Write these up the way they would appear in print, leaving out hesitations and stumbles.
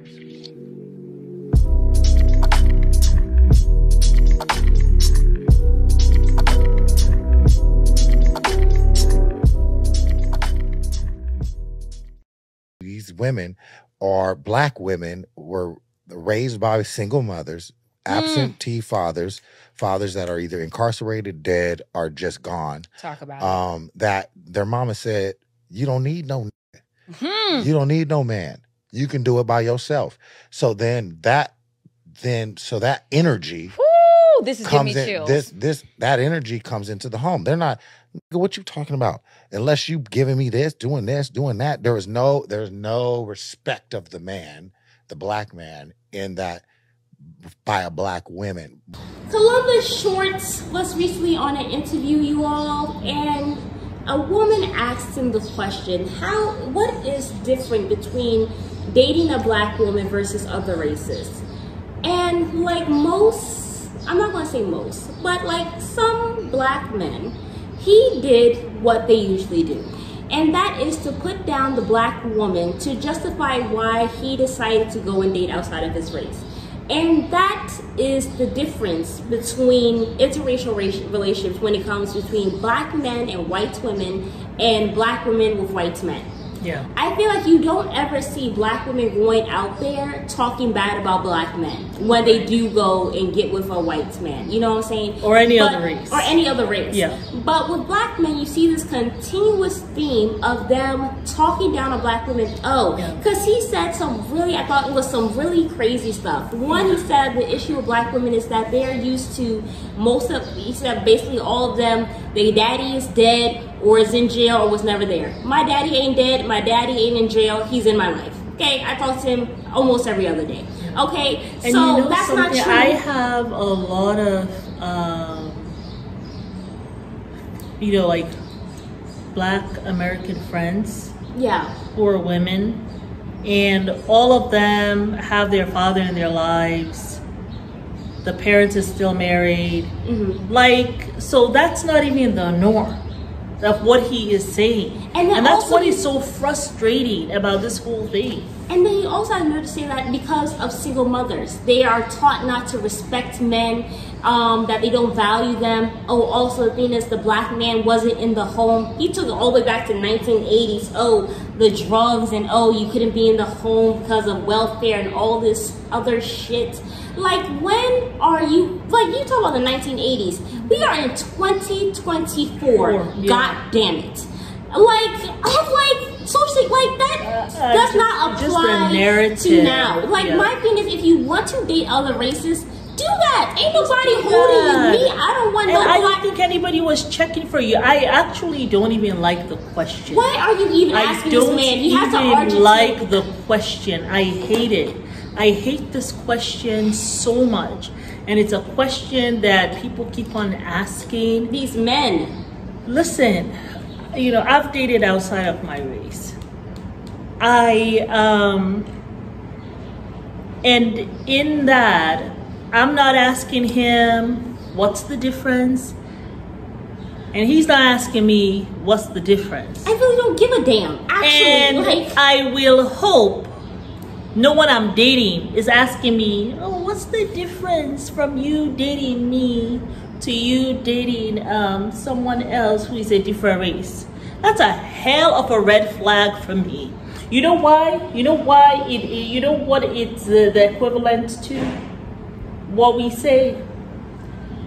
These women are black women, were raised by single mothers, absentee fathers, fathers that are either incarcerated, dead, or just gone. Talk about it. That their mama said, you don't need no you don't need no man. You can do it by yourself. So that energy this is giving me chills. That energy comes into the home. They're not, what you talking about? Unless you giving me this, doing that. There's no respect of the man, the black man, in that by a black woman. Columbus Shorts was recently on an interview, you all, and a woman asked him the question, what is different between dating a black woman versus other races? And like most, I'm not gonna say most, but like some black men, he did what they usually do. And that is to put down the black woman to justify why he decided to go and date outside of his race. And that is the difference between interracial relationships when it comes between black men and white women and black women with white men. Yeah. I feel like you don't ever see black women going out there talking bad about black men when they do go and get with a white man. You know what I'm saying? Or any other race. Or any other race. Yeah. But with black men, you see this continuous theme of them talking down on black women. Because he said I thought it was some really crazy stuff. One, he said the issue with black women is that they're used to he said basically all of them, their daddy is dead or is in jail or was never there. My daddy ain't dead, my daddy ain't in jail, he's in my life. Okay, I talk to him almost every other day. Okay, and so that's not true. I have a lot of, like black American friends. Yeah. Who are women, and all of them have their father in their lives. The parents is still married. So that's not even the norm of what he is saying. And that's what is so frustrating about this whole thing. And then you also have to say that because of single mothers, they are taught not to respect men, that they don't value them. Also the thing is the black man wasn't in the home. He took it all the way back to 1980s. The drugs and you couldn't be in the home because of welfare and all this other shit. Like, when are you, like, you talk about the 1980s. We are in 2024. Yeah. God damn it. Socially, that does not apply to now. My thing is, if you want to date other races, do that. Ain't nobody holding me. I don't want I don't think anybody was checking for you. I actually don't even like the question. Why are you even asking this man? He has to argue. I don't like the question. I hate it. I hate this question so much. And it's a question that people keep on asking. These men. Listen, I've dated outside of my race. And in that, I'm not asking him, what's the difference? And he's not asking me, what's the difference? I really don't give a damn, actually. And I will hope no one I'm dating is asking me, what's the difference from you dating me to you dating someone else who is a different race? That's a hell of a red flag for me. You know why? You know what it's the equivalent to? What we say,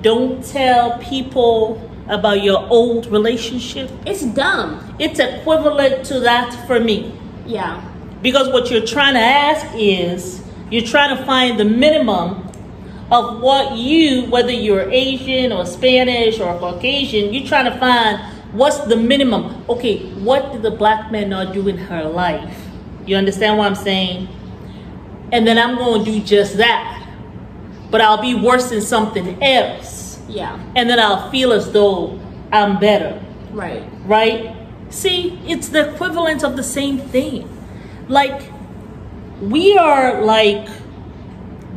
don't tell people about your old relationship. It's dumb. It's equivalent to that for me. Yeah. Because what you're trying to ask is, you're trying to find the minimum of what whether you're Asian or Spanish or Caucasian, you're trying to find what's the minimum. Okay, what did the black man not do in her life? You understand what I'm saying? And then I'm going to do just that. But I'll be worse than something else. Yeah. And then I'll feel as though I'm better. Right. Right? See, it's the equivalent of the same thing. Like, we are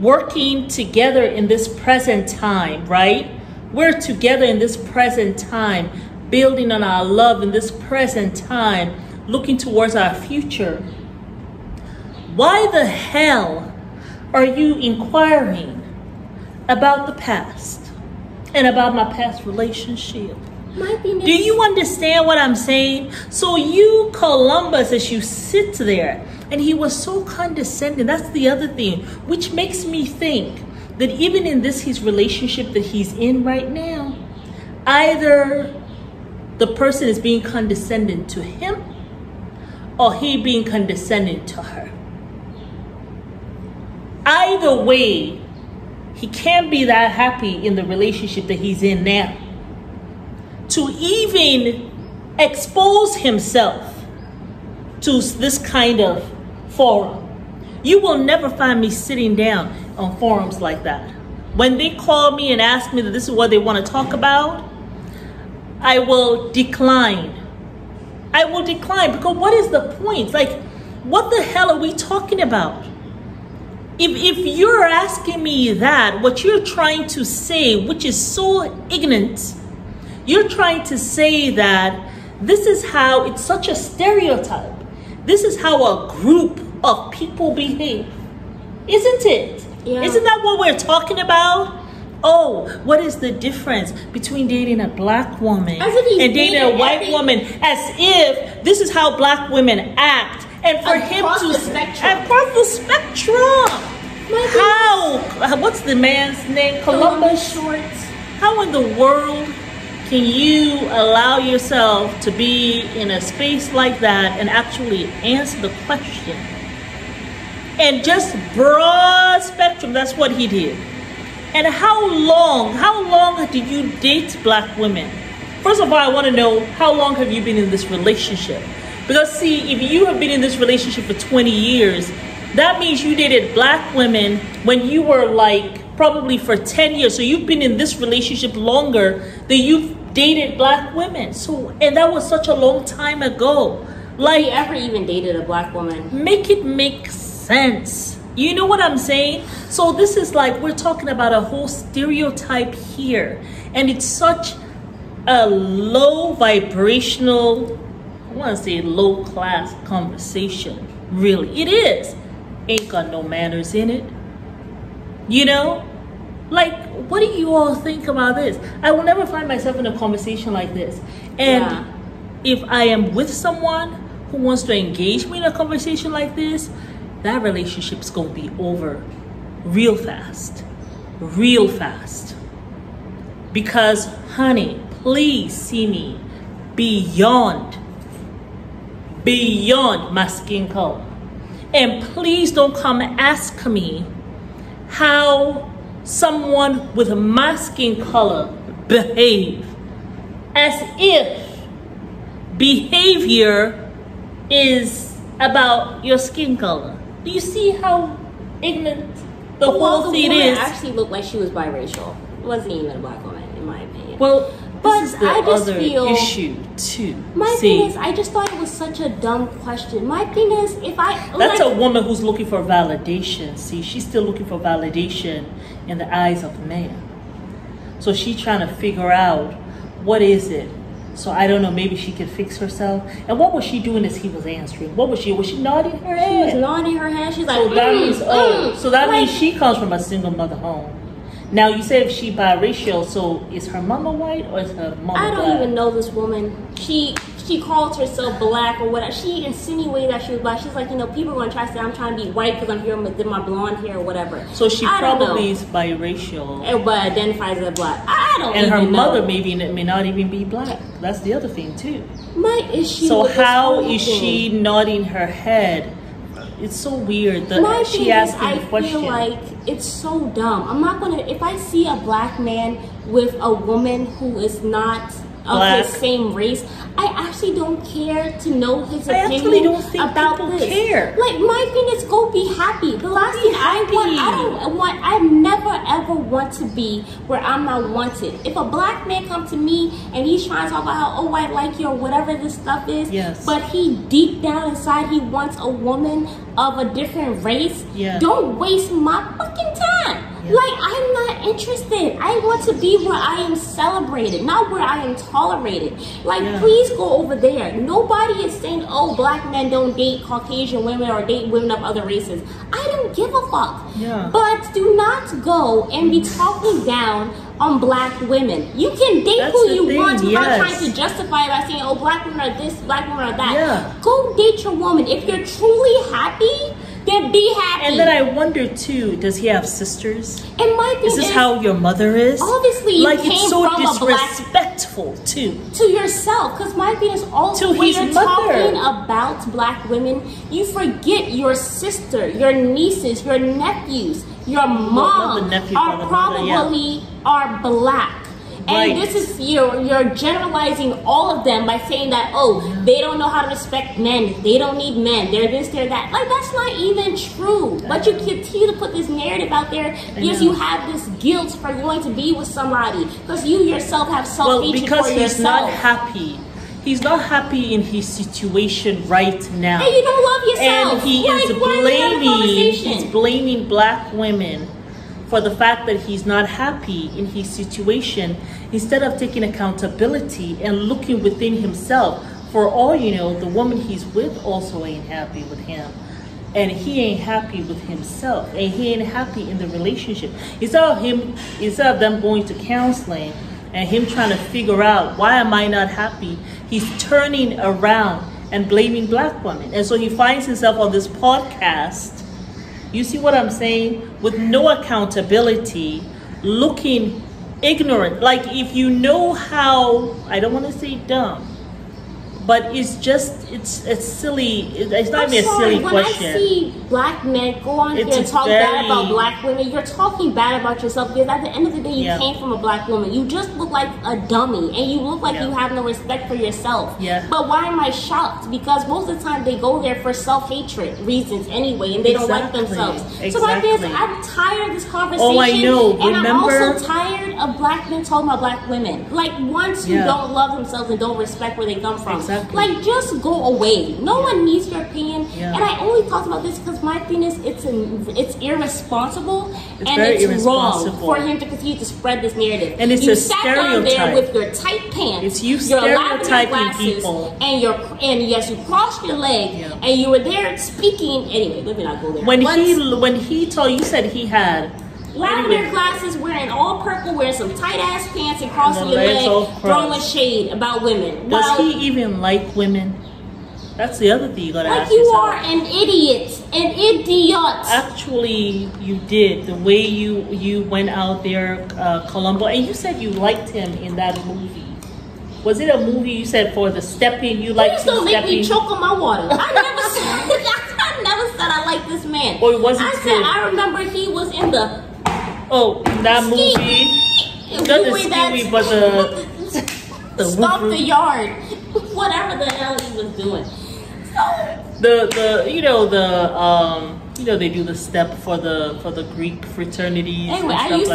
working together in this present time, right? We're together in this present time, building on our love in this present time, looking towards our future. Why the hell are you inquiring about the past and about my past relationship? Do you understand what I'm saying? So you, Columbus, as you sit there, and he was so condescending. That's the other thing, which makes me think that even in his relationship that he's in right now, either the person is being condescending to him or he being condescending to her. Either way, he can't be that happy in the relationship that he's in now to even expose himself to this kind of forum. You will never find me sitting down on forums like that. When they call me and ask me that this is what they want to talk about, I will decline. I will decline, because what is the point? Like, what the hell are we talking about? If you're asking me that, what you're trying to say, which is so ignorant, you're trying to say that this is how, it's such a stereotype. This is how a group of people behave. Isn't it? Yeah. Isn't that what we're talking about? Oh, what is the difference between dating a black woman and dating a white woman? As if this is how black women act. And for him to... Across the spectrum. How? What's the man's name? Columbus Shorts. How in the world can you allow yourself to be in a space like that and actually answer the question? And just broad spectrum, that's what he did. And how long did you date black women? First of all, I want to know, how long have you been in this relationship? Because see, if you have been in this relationship for 20 years, that means you dated black women when you were like probably for 10 years. So you've been in this relationship longer than you've dated black women. So, and that was such a long time ago. Like, you ever even dated a black woman? Make it make sense. You know what I'm saying? So this is like, we're talking about a whole stereotype here. And it's such a low vibrational, I want to say low class conversation. Really, it is. Ain't got no manners in it. You know? Like, what do you all think about this? I will never find myself in a conversation like this. And if I am with someone who wants to engage me in a conversation like this, that relationship's gonna be over real fast. Real fast. Because, honey, please see me beyond my skin color. And please don't come ask me how someone with my skin color behave. As if behavior is about your skin color. Do you see how ignorant the whole thing is? It actually looked like she was biracial. It wasn't even a black woman, in my opinion. Well, this is the other issue too. My thing is, I just thought it was such a dumb question. My thing is, that's a woman who's looking for validation. See, she's still looking for validation in the eyes of man. So she's trying to figure out, what is it? So I don't know, maybe she could fix herself. And what was she doing as he was answering? What was she nodding her head? She was nodding her head. She's like, so that means she comes from a single mother home. Now you said if she biracial, so is her mama white or is her mama black? I don't even know this woman. She called herself black or whatever. She insinuated that she was black. She's like, you know, people are going to try to say I'm trying to be white because I'm here with my blonde hair or whatever. So she probably is biracial. But identifies as black. I don't even know. And her mother may not even be black. That's the other thing too. My issue So how is she nodding her head? It's so weird that she asked me the question. I feel like it's so dumb. I'm not gonna, if I see a black man with a woman who is not of his same race, I actually don't care to know his opinion. I actually don't think about people this. care. Like, my thing is, go be happy. The last thing I never ever want to be where I'm not wanted. If a black man comes to me and he's trying to talk about how, oh, I like you or whatever this stuff is, but he deep down inside he wants a woman of a different race, don't waste my fucking time. Like, I'm not not interested. I want to be where I am celebrated, not where I am tolerated. Like, please go over there. Nobody is saying, oh, black men don't date Caucasian women or date women of other races. I don't give a fuck. But do not go and be talking down on black women. You can date who you want without trying to justify it by saying, oh, black women are this, black women are that. Go date your woman. If you're truly happy, then be happy. And then I wonder too, does he have sisters? And my thing is this how your mother is? Obviously, you like came it's so from disrespectful too to yourself. Because my thing is also when you're talking about black women, you forget your sister, your nieces, your nephews, your mom are probably are black. And this is you're generalizing all of them by saying that, oh, they don't know how to respect men, they don't need men, they're this, they're that. Like, that's not even true. But you continue to put this narrative out there because you have this guilt for going to be with somebody, because you yourself have self-hatred for yourself. Because he's not happy. He's not happy in his situation right now. And you don't love yourself. And he is blaming black women for the fact that he's not happy in his situation, instead of taking accountability and looking within himself. For all you know, the woman he's with also ain't happy with him. And he ain't happy with himself. And he ain't happy in the relationship. Instead of them going to counseling and him trying to figure out, why am I not happy? He's turning around and blaming black women. And so he finds himself on this podcast. You see what I'm saying? With no accountability, looking ignorant. Like, if you know how, I don't want to say dumb, but it's just, it's silly. It's not even a silly question. When I see black men go on here and talk bad about black women, you're talking bad about yourself, because at the end of the day, you came from a black woman. You just look like a dummy, and you look like you have no respect for yourself. But why am I shocked? Because most of the time they go there for self-hatred reasons anyway, and they don't like themselves. So my thing is, I'm tired of this conversation. Oh, I know. And I'm also tired of black men talking about black women. Like, once you don't love themselves and don't respect where they come from, like, just go away. No one needs your opinion. And I only talked about this because my thing is, it's irresponsible, and it's wrong for him to continue to spread this narrative. And it's you a sat stereotype. down there with your tight pants, it's you your stereotyping people, and yes, you crossed your leg, and you were there speaking. Anyway, let me not go there. When he told you, said he had lavender glasses, wearing all purple, wearing some tight ass pants, and crossing your leg, throwing shade about women. Does he even like women? That's the other thing you gotta ask yourself. Like, you are an idiot, an idiot. Actually, you did. The way you went out there, Columbo, and you said you liked him in that movie. Was it a movie you said for the stepping? You liked him stepping? Please don't make me choke on my water. I never said I like this man. Or it wasn't. I said I remember he was in the. Oh, that movie. Not the ski, but the Stomp the Yard. Whatever the hell he was doing. They do the step for the Greek fraternities. Anyway, I used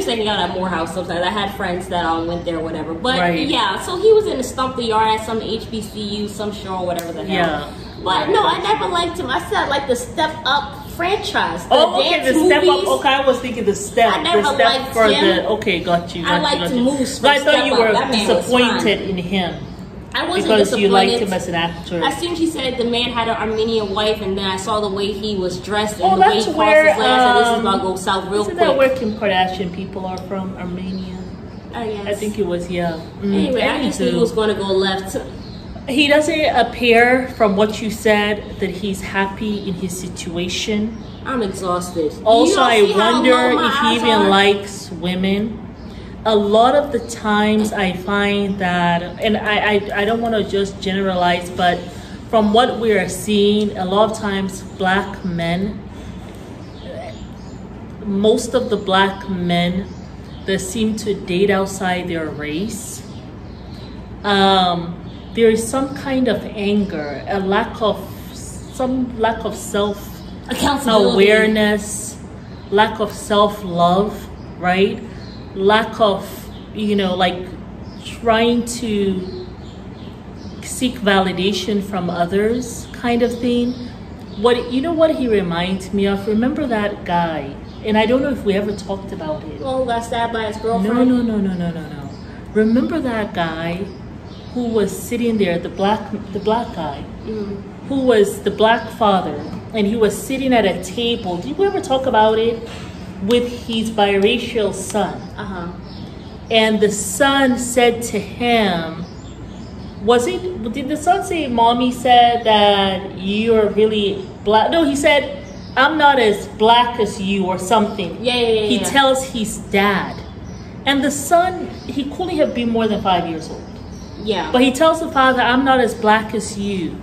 to hang out at Morehouse sometimes. I had friends that went there or whatever. But yeah, so he was in the Stomp the Yard at some HBCU, some show or whatever the hell. Yeah. But no, I never liked him. I said I like the Step Up franchise. The Step Up. Okay, I was thinking the Step. I never liked him. Okay, got you. I liked Moose. I thought you were disappointed in him. I wasn't because disappointed. You liked him as an actor. As soon as she said the man had an Armenian wife, and then I saw the way he was dressed and the way he crossed his legs, and this is gonna go south real quick. Isn't that where Kim Kardashian people are from? Armenia? Yes. I think it was, Anyway, I just knew he was going to go left. He doesn't appear, from what you said, that he's happy in his situation. I'm exhausted. Also, I wonder if he even likes women. A lot of the times I find that, and I don't want to just generalize, but from what we are seeing, a lot of times black men, most of the black men that seem to date outside their race, there is some kind of anger, some lack of self-awareness, lack of self-love, right? Lack of, like trying to seek validation from others kind of thing. You know what he reminds me of? Remember that guy? And I don't know if we ever talked about it. Well, who got stabbed by his girlfriend? No. Remember that guy who was sitting there, the black guy, who was the black father, and he was sitting at a table. Did we ever talk about it? With his biracial son. And the son said to him, did the son say, Mommy said that you're really black? No, he said, I'm not as black as you or something. Yeah. He tells his dad. And the son, he couldn't have been more than 5 years old. Yeah. But he tells the father, I'm not as black as you.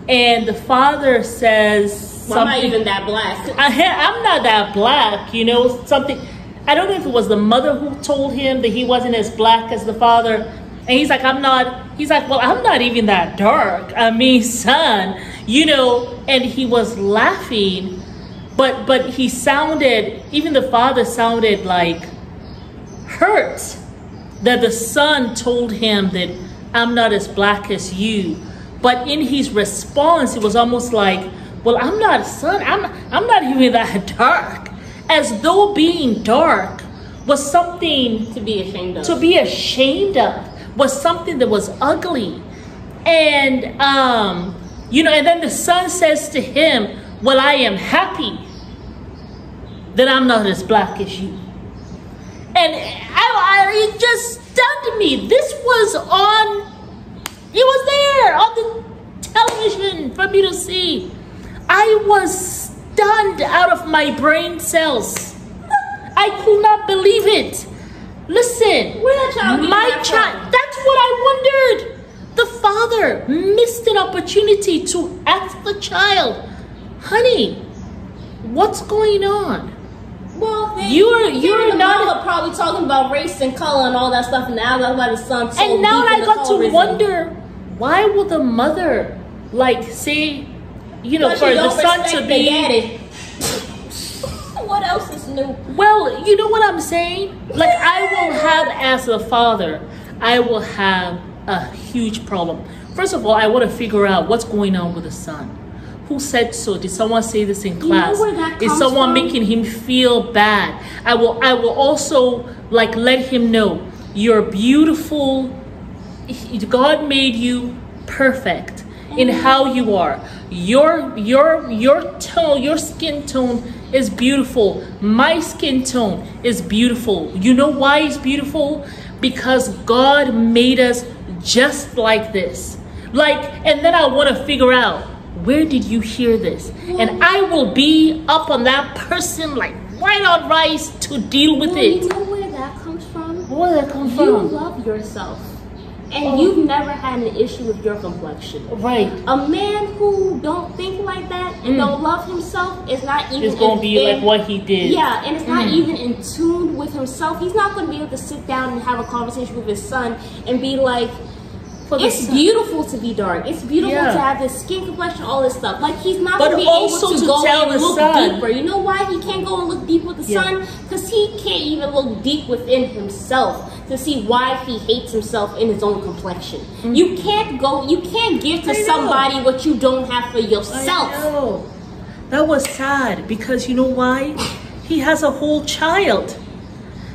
And the father says, well, I'm not even that black. I'm not that black, you know, something. I don't know if it was the mother who told him that he wasn't as black as the father. And he's like, well, I'm not even that dark. I mean, son, you know, and he was laughing, but he sounded, even the father sounded like hurt that the son told him that I'm not as black as you. But in his response, it was almost like, well, I'm not, son, I'm not even that dark. As though being dark was something to be ashamed of. Was something that was ugly. And, you know, and then the son says to him, well, I am happy that I'm not as black as you. And it just stunned me. It was there on the television for me to see. I was stunned out of my brain cells. I could not believe it. Listen, that's what I wondered. The father missed an opportunity to ask the child, honey, what's going on? Well, you're not probably talking about race and color and all that stuff, and now that's why the son. And now I got to wonder, why would the mother say, you know, for the son to be daddy? What else is new? Well, you know what I'm saying? Like, I will have, as a father, I will have a huge problem. First of all, I want to figure out what's going on with the son. Who said so? Did someone say this in class? You know where that Is someone from? making him feel bad? I will also let him know you're beautiful. God made you perfect in how you are. Your tone, your skin tone is beautiful. My skin tone is beautiful. You know why it's beautiful? Because God made us just like this. And then I want to figure out, where did you hear this? And I will be up on that person like white on rice to deal with it. You know where that comes from? Where did that come from? You love yourself. And you've never had an issue with your complexion. Right. A man who don't think like that and don't love himself is not even... It's going to be like what he did. Yeah, and it's not even in tune with himself. He's not going to be able to sit down and have a conversation with his son and be like, it's beautiful to be dark. It's beautiful to have this skin complexion, all this stuff. Like, he's not going to be able to go and look deeper. You know why he can't go and look deep with the son? Because he can't even look deep within himself to see why he hates himself in his own complexion. You can't give to somebody what you don't have for yourself. I know. That was sad, because you know why? He has a whole child.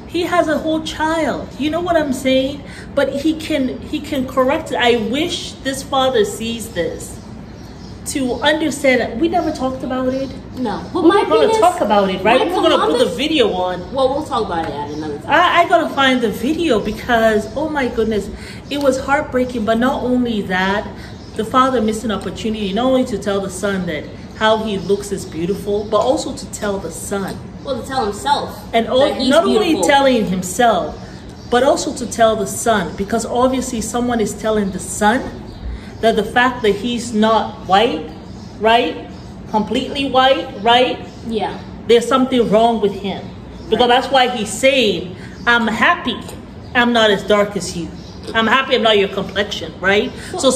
He has a whole child. You know what I'm saying? But he can correct it. I wish this father sees this to understand that we never talked about it. No. But we're going to talk about it, right? We're going to put the video on. Well, we'll talk about it at another time. I got to find the video because, oh my goodness, it was heartbreaking. But not only that, the father missed an opportunity not only to tell the son that how he looks is beautiful, but also to tell the son. Well, to tell himself. And not only telling himself, but also to tell the son. Because obviously someone is telling the son that the fact that he's not white, right? Completely white, right? Yeah. There's something wrong with him. Because that's why he's saying, I'm happy I'm not as dark as you. I'm happy I'm not your complexion, right? So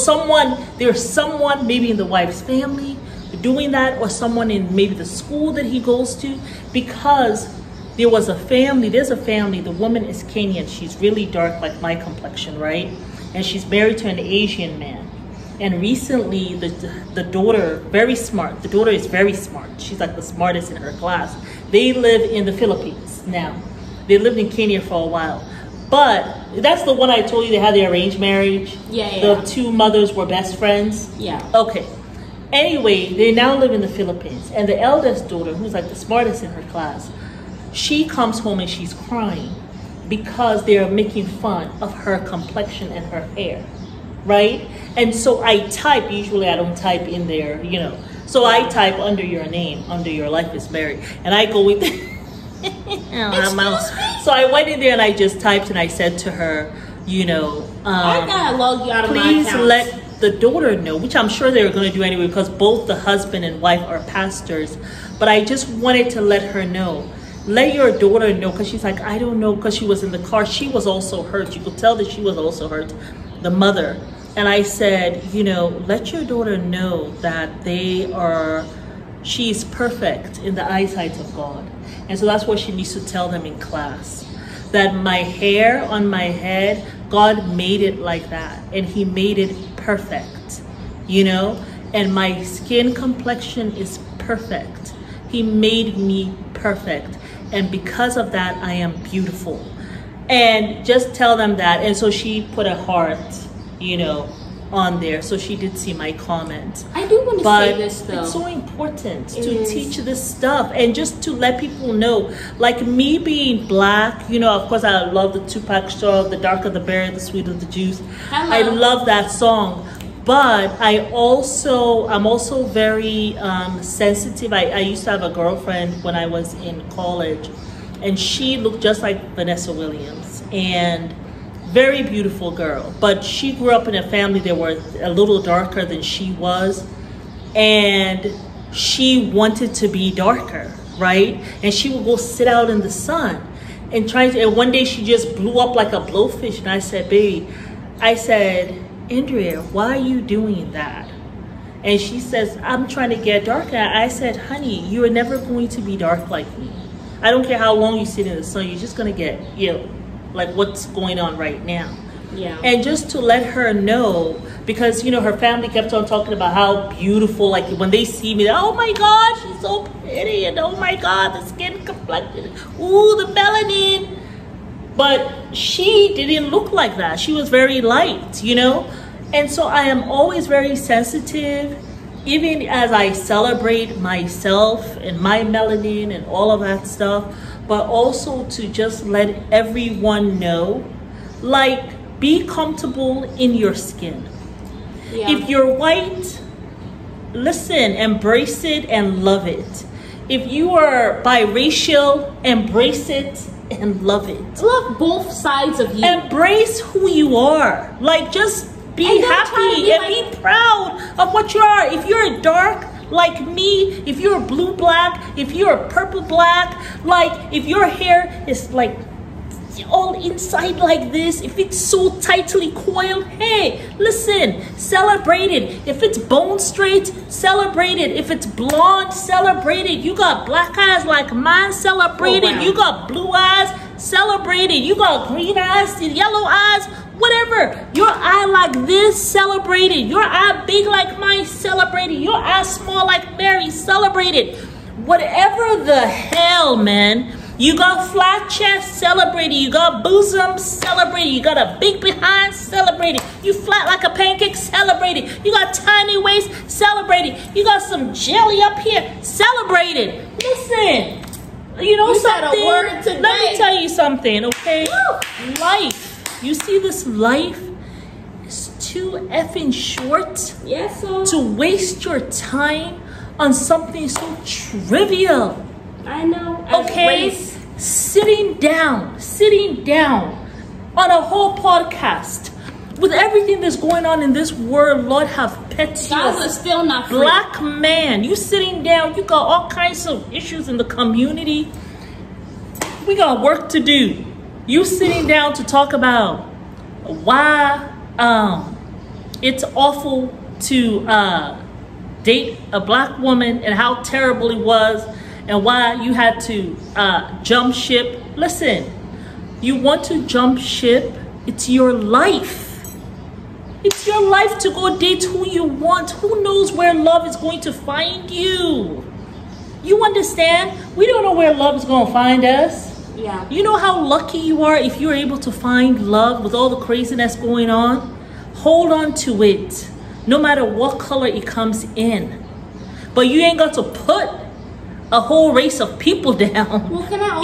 there's someone maybe in the wife's family doing that, or someone in maybe the school that he goes to, because there's a family, the woman is Kenyan, she's really dark like my complexion, right? And she's married to an Asian man. And recently, the daughter, very smart. The daughter is very smart. She's like the smartest in her class. They live in the Philippines now. They lived in Kenya for a while. But that's the one I told you they had the arranged marriage. Yeah. The two mothers were best friends. Yeah. Okay. Anyway, they now live in the Philippines. And the eldest daughter, who's like the smartest in her class, she comes home and she's crying because they're making fun of her complexion and her hair. Right? And so I type, usually I don't type in there, you know. So I type under your name, under your life is Mary. And I go with so I went in there and I just typed and I said to her, you know, I gotta log you out of my please account. let the daughter know, which I'm sure they were going to do anyway because both the husband and wife are pastors. But I just wanted to let her know. Let your daughter know, because she's like, I don't know, because she was in the car. She was also hurt. You could tell that she was also hurt, the mother. And I said, you know, let your daughter know that she's perfect in the eyesight of God. And so that's what she needs to tell them in class. That my hair on my head, God made it like that. And he made it perfect, you know. And my skin complexion is perfect. He made me perfect. And because of that, I am beautiful. And just tell them that. And so she put a heart, you know, on there. So she did see my comment. I do want to say this though. It's so important to teach this stuff and just to let people know, like me being black, you know, of course I love the Tupac song, the darker the berry, the sweeter the juice. Hello. I love that song. But I'm also very sensitive. I used to have a girlfriend when I was in college, and she looked just like Vanessa Williams, and very beautiful girl. But she grew up in a family that were a little darker than she was, and she wanted to be darker, right? And she would go sit out in the sun and and one day she just blew up like a blowfish, and I said, baby, Andrea, why are you doing that? And she says, I'm trying to get darker. I said, honey, you are never going to be dark like me. I don't care how long you sit in the sun, you're just going to get, you know, like what's going on right now. Yeah. And just to let her know, because, you know, her family kept on talking about how beautiful, like when they see me, oh my God, she's so pretty, and oh my God, the skin complexion, ooh, the melanin. But she didn't look like that. She was very light, you know? And so I am always very sensitive, even as I celebrate myself and my melanin and all of that stuff, but also to just let everyone know, like, be comfortable in your skin. Yeah. If you're white, listen, embrace it and love it. If you are biracial, embrace it and love it. Love both sides of you. Embrace who you are. Like, just be happy and be proud of what you are. If you're dark like me, if you're blue black, if you're purple black, like if your hair is like all inside like this, if it's so tightly coiled, hey, listen, celebrate it. If it's bone straight, celebrate it. If it's blonde, celebrate it. You got black eyes like mine, celebrate it. You got blue eyes, celebrate it. You got green eyes, yellow eyes, whatever. Your eye like this, celebrate it. Your eye big like mine, celebrate it. Your eye small like Mary, celebrate it. Whatever the hell, man. You got flat chest, celebrate it. You got bosom, celebrate it. You got a big behind, celebrate it. You flat like a pancake, celebrate it. You got tiny waist, celebrate it. You got some jelly up here, celebrate it. Listen, you know something? Let me tell you something, okay? Woo! Life, you see this life is too effing short. Yes, sir. To waste your time on something so trivial. I know. Okay, sitting down on a whole podcast with everything that's going on in this world. Lord have pity. Guys are still not free. Black man, you sitting down, you got all kinds of issues in the community. We got work to do. You sitting down to talk about why it's awful to date a black woman and how terrible it was, and why you had to jump ship. Listen, you want to jump ship, it's your life. It's your life to go date who you want. Who knows where love is going to find you? You understand? We don't know where love is going to find us. Yeah. You know how lucky you are if you're able to find love with all the craziness going on? Hold on to it, no matter what color it comes in. But you ain't got to put a whole race of people down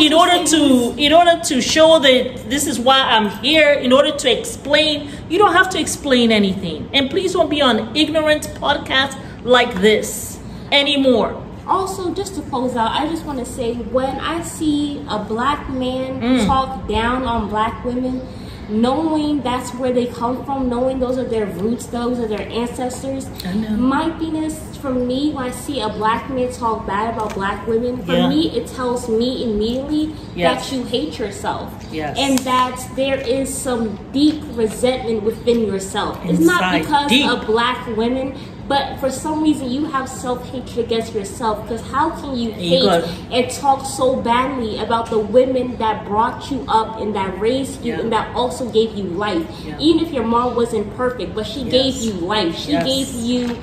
in order to show that this is why I'm here, in order to explain. You don't have to explain anything. And please don't be on ignorant podcasts like this anymore. Also, just to close out, I just want to say, when I see a black man talk down on black women, knowing that's where they come from, knowing those are their roots, those are their ancestors, my thing is, for me, when I see a black man talk bad about black women, for me, it tells me immediately that you hate yourself. Yes. And that there is some deep resentment within yourself. It's not because of black women, but for some reason you have self-hatred against yourself. Because how can you hate and talk so badly about the women that brought you up and that raised you and that also gave you life? Even if your mom wasn't perfect, but she gave you life. She gave you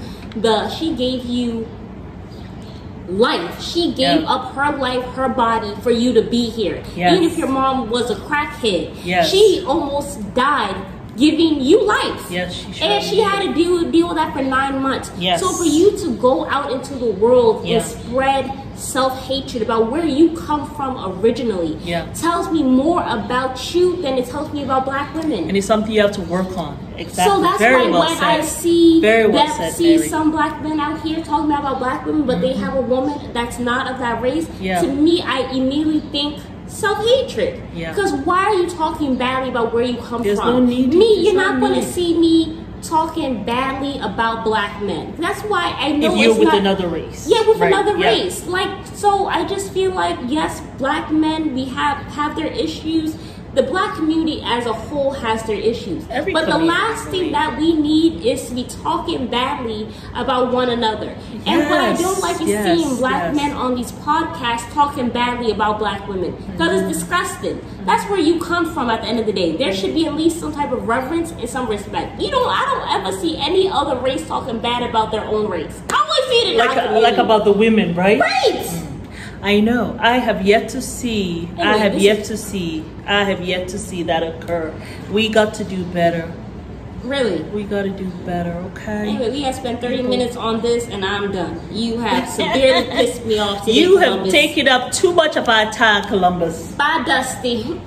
life. She gave up her life, her body for you to be here. Even if your mom was a crackhead, she almost died giving you life. And she had to deal with that for 9 months. So for you to go out into the world and spread self-hatred about where you come from originally tells me more about you than it tells me about black women. And it's something you have to work on. Exactly. So that's why when I see some black men out here talking about black women, but they have a woman that's not of that race, to me, I immediately think self-hatred. Because why are you talking badly about where you come There's from? No need to. You're not going to see me talking badly about black men. That's why I know if you're with another race. With another race. So I just feel like, yes, black men, we have their issues. The black community as a whole has their issues. But the last thing that we need is to be talking badly about one another. And what I don't like is seeing black men on these podcasts talking badly about black women. Because it's disgusting. That's where you come from at the end of the day. There should be at least some type of reverence and some respect. I don't ever see any other race talking bad about their own race. I always see it in like about the women, right? Right. I know. I have yet to see. I have yet to see that occur. We got to do better. Really? We got to do better, okay? Anyway, we have spent 30 minutes on this and I'm done. You have severely pissed me off today, You have taken up too much of our time, Columbus. Bye, Dusty.